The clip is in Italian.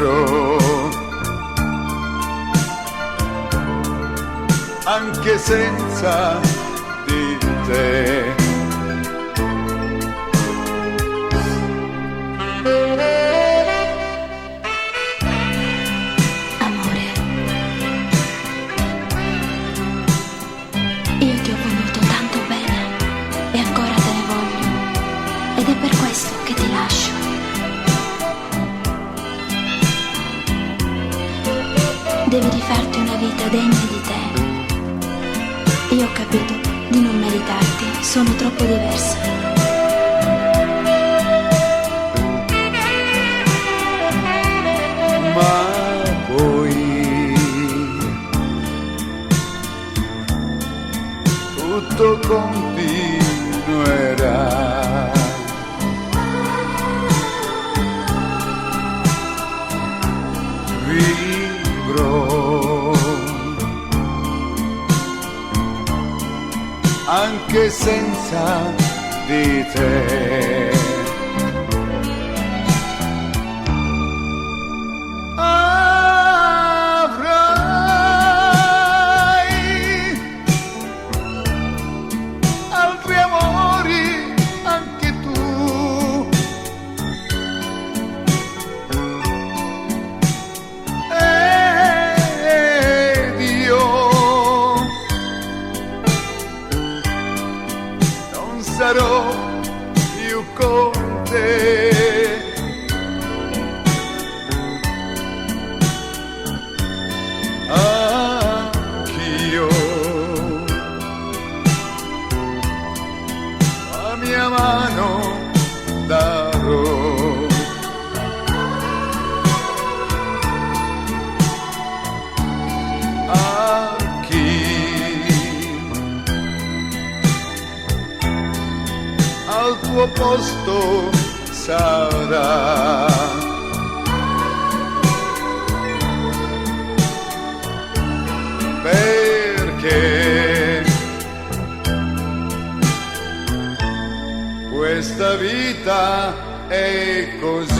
vivrò anche senza di te. Amore, io ti ho voluto tanto bene e ancora te ne voglio, ed è per questo che ti lascio. Devi rifarti una vita degna di te. Io ho capito di non meritarti, sono troppo diversa. Ma poi tutto continuerà. Vivrò anche senza di te. Avrai altri amori anche tu, ed io non sarò più con te. Anch'io la mia mano darò. A chi al tuo posto sarà. Perché questa vita è così.